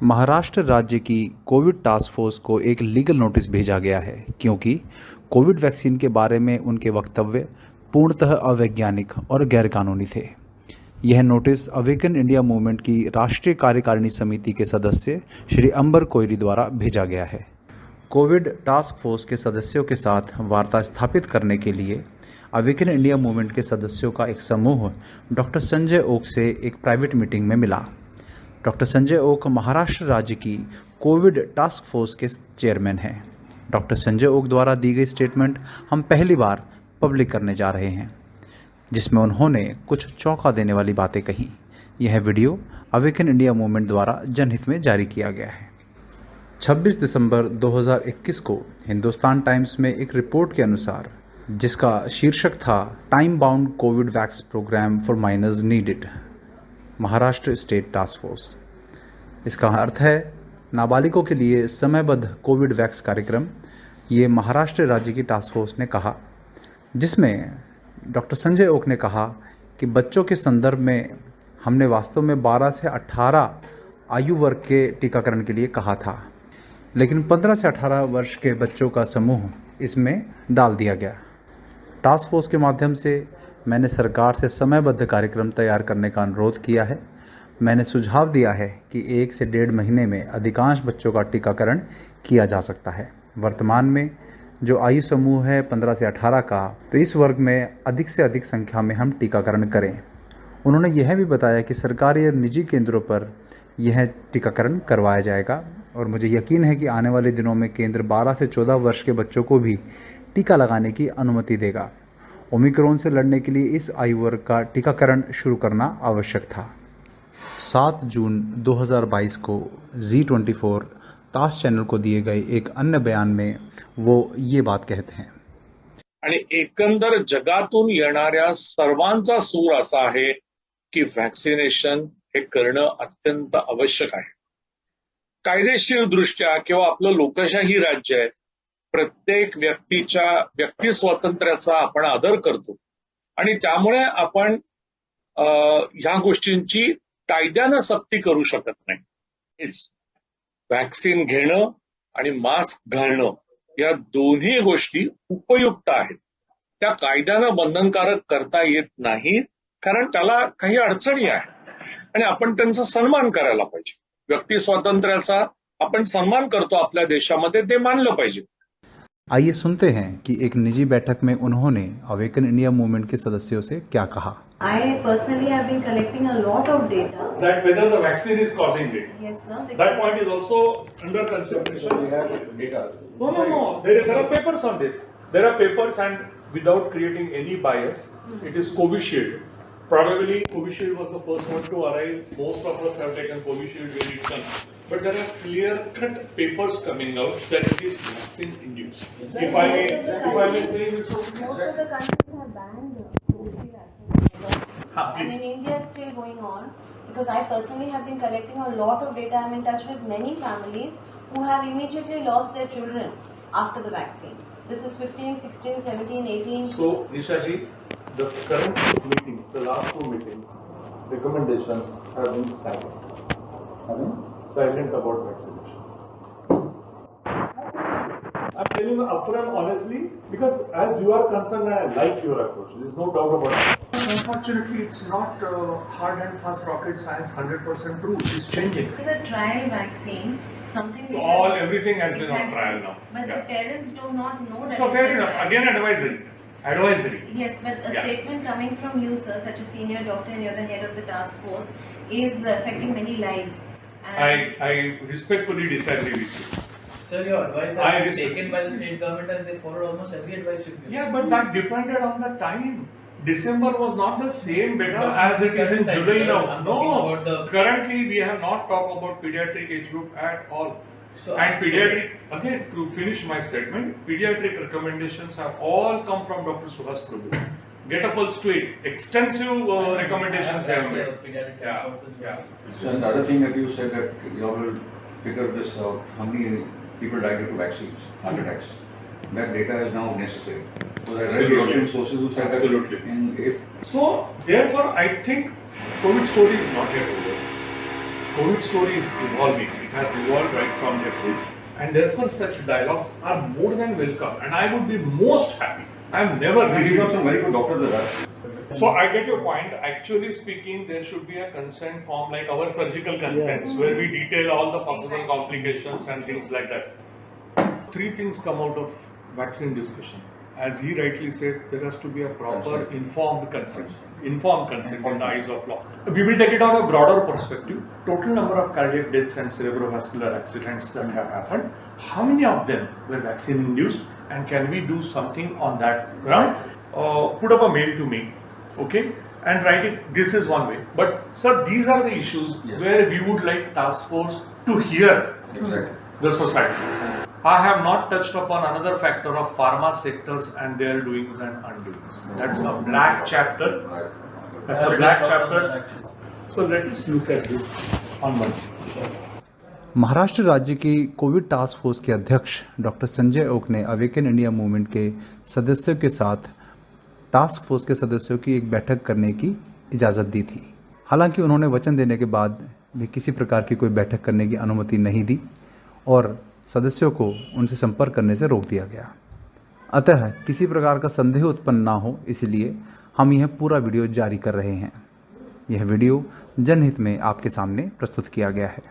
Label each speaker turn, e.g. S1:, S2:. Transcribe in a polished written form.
S1: महाराष्ट्र राज्य की Covid task force को एक लीगल नोटिस भेजा गया है क्योंकि कोविड वैक्सीन के बारे में उनके वक्तव्य पूर्णतः अवैज्ञानिक और गैरकानूनी थे। यह नोटिस अवेकन इंडिया मूवमेंट की राष्ट्रीय कार्यकारिणी समिति के सदस्य श्री अंबर कोयरी द्वारा भेजा गया है। कोविड टास्क फोर्स के सदस्यों के साथ वार्ता स्थापित करने के लिए अवेकन इंडिया मूवमेंट के सदस्यों का एक समूह डॉक्टर संजय ओक से एक प्राइवेट मीटिंग में मिला। डॉक्टर संजय ओक महाराष्ट्र राज्य की कोविड टास्क फोर्स के चेयरमैन हैं। डॉक्टर संजय ओक द्वारा दी गई स्टेटमेंट हम पहली बार पब्लिक करने जा रहे हैं, जिसमें उन्होंने कुछ चौंका देने वाली बातें कहीं। यह वीडियो अवेकन इंडिया मूवमेंट द्वारा जनहित में जारी किया गया है। 26 दिसंबर 2021 को हिंदुस्तान टाइम्स में एक रिपोर्ट के अनुसार, जिसका शीर्षक था time bound covid vax program for minors needed, Maharashtra state task force. इसका अर्थ है नाबालिगों के लिए समयबद्ध कोविड वैक्स कार्यक्रम। ये महाराष्ट्र राज्य की टास्क फोर्स ने कहा, जिसमें डॉक्टर संजय ओक ने कहा कि बच्चों के संदर्भ में हमने वास्तव में 12 से 18 आयु वर्ग के टीकाकरण के लिए कहा था, लेकिन 15 से 18 वर्ष के बच्चों का समूह इसमें डाल दिया गया। टास्क फोर्स के माध्यम से मैंने सरकार से समयबद्ध कार्यक्रम तैयार करने का अनुरोध किया है। मैंने सुझाव दिया है कि 1 से 1.5 महीने में अधिकांश बच्चों का टीकाकरण किया जा सकता है। वर्तमान में जो आयु समूह है 15 से 18 का, तो इस वर्ग में अधिक से अधिक संख्या में हम टीकाकरण करें। उन्होंने यह भी बताया कि सरकारी और निजी केंद्रों पर यह टीकाकरण करवाया जाएगा और मुझे यकीन है कि आने वाले दिनों में केंद्र 12 से 14 वर्ष के बच्चों को भी टीका लगाने की अनुमति देगा। ओमिक्रॉन से लड़ने के लिए इस आयु वर्ग का टीकाकरण शुरू करना आवश्यक था। 7 जून 2022 को Z24 तास चॅनल को दिए गए एक अन्य बयान में वो ये बात कहते हैं।
S2: आणि एकंदर जगातून येणाऱ्या सर्वांचा सूर असा आहे की व्हॅक्सिनेशन हे करणं अत्यंत आवश्यक आहे। कायदेशीर दृष्ट्या किंवा आपलं लोकशाही राज्य आहे, प्रत्येक व्यक्ती स्वातंत्र्याचा आपण आदर करतो आणि त्यामुळे आपण ह्या गोष्टींची कायद्यानं सक्ती करू शकत नाही। व्हॅक्सिन घेणं आणि मास्क घालणं या दोन्ही गोष्टी उपयुक्त आहेत। त्या कायद्यानं बंधनकारक करता येत नाही, कारण त्याला काही अडचणी आहेत आणि आपण त्यांचा सन्मान करायला पाहिजे। व्यक्ती स्वातंत्र्याचा आपण सन्मान करतो आपल्या देशामध्ये, ते मानलं पाहिजे।
S1: आइए सुनते हैं कि एक निजी बैठक में उन्होंने अवेकन इंडिया मूवमेंट के सदस्यों से क्या कहा।
S3: I personally have been collecting a lot of data.
S4: That whether the vaccine is causing it.
S3: Yes, sir.
S4: That point is also under consideration.
S5: We have data.
S4: No. There are papers on this. There are papers, and without creating any bias, it is Covishield. Probably Covishield was the first one to arrive. Most of us have taken Covishield when it comes. But there are clear-cut papers coming out that it is vaccine-induced. If I may say,
S3: Most of the countries have banned Covishield vaccine. And in India it's still going on, because I personally have been collecting a lot of data. I'm in touch with many families who have immediately lost their children after the vaccine. This is 15, 16, 17, 18.
S4: So, Nishaji, the current meetings, the last 2 meetings, recommendations have been silent. Silent about vaccination. I'm telling you upfront honestly, because as you are concerned, and I like your approach. There's no doubt about it. Unfortunately, it's not hard and fast rocket science 100% true. It's changing.
S3: It's a trial vaccine, something which
S4: Everything has been on trial now.
S3: But the parents do not know that.
S4: So
S3: it's
S4: fair
S3: a
S4: enough.
S3: trial.
S4: Again, advisory.
S3: Yes, but a statement coming from you, sir, such a senior doctor and you're the head of the task force, is affecting many lives.
S4: I respectfully disagree with you.
S5: Sir, your advice has been taken by the state government and they followed almost every advice you give.
S4: Yeah, but that depended on the time. December was not the same better as it is in July now. No, currently we have not talked about pediatric age group at all.
S5: So,
S4: and pediatric, again to finish my statement, pediatric recommendations have all come from Dr. Suhas Prabhu. Get a pulse to it. Extensive recommendations they have made. Yeah.
S5: So another thing that you said that you all will figure this out, how many people died due to vaccines, heart attacks. That data is now necessary. So I read European sources who said that
S4: So therefore I think COVID story is not yet over. COVID story is evolving. It has evolved right from April, and therefore such dialogues are more than welcome. And I would be most happy. I am never
S5: And
S4: really
S5: you got some very good doctors with us.
S4: So I get your point. Actually speaking, there should be a consent form like our surgical consents where we detail all the possible complications and things like that. Three things come out of vaccine discussion. As he rightly said, there has to be a proper informed consent in the eyes of law. We will take it on a broader perspective. Total number of cardiac deaths and cerebrovascular accidents that have happened, how many of them were vaccine induced, and can we do something on that ground? Put up a mail to me, okay, and write it. This is one way. But sir, these are the issues where we would like task force to hear the society. I have not touched upon another factor of pharma sectors and their doings and undoings. That's a black chapter. That's a black chapter. So let us look at this on Monday.
S1: Maharashtra राज्य की Covid task force के अध्यक्ष doctor Sanjay Oak ने awaken India movement के सदस्यों के साथ task force के सदस्यों की एक बैठक करने की इजाज़त दी थी। हालांकि उन्होंने वचन देने के बाद भी किसी प्रकार की कोई बैठक करने की अनुमति नहीं दी और सदस्यों को उनसे संपर्क करने से रोक दिया गया। अतः किसी प्रकार का संदेह उत्पन्न ना हो, इसलिए हम यह पूरा वीडियो जारी कर रहे हैं। यह वीडियो जनहित में आपके सामने प्रस्तुत किया गया है।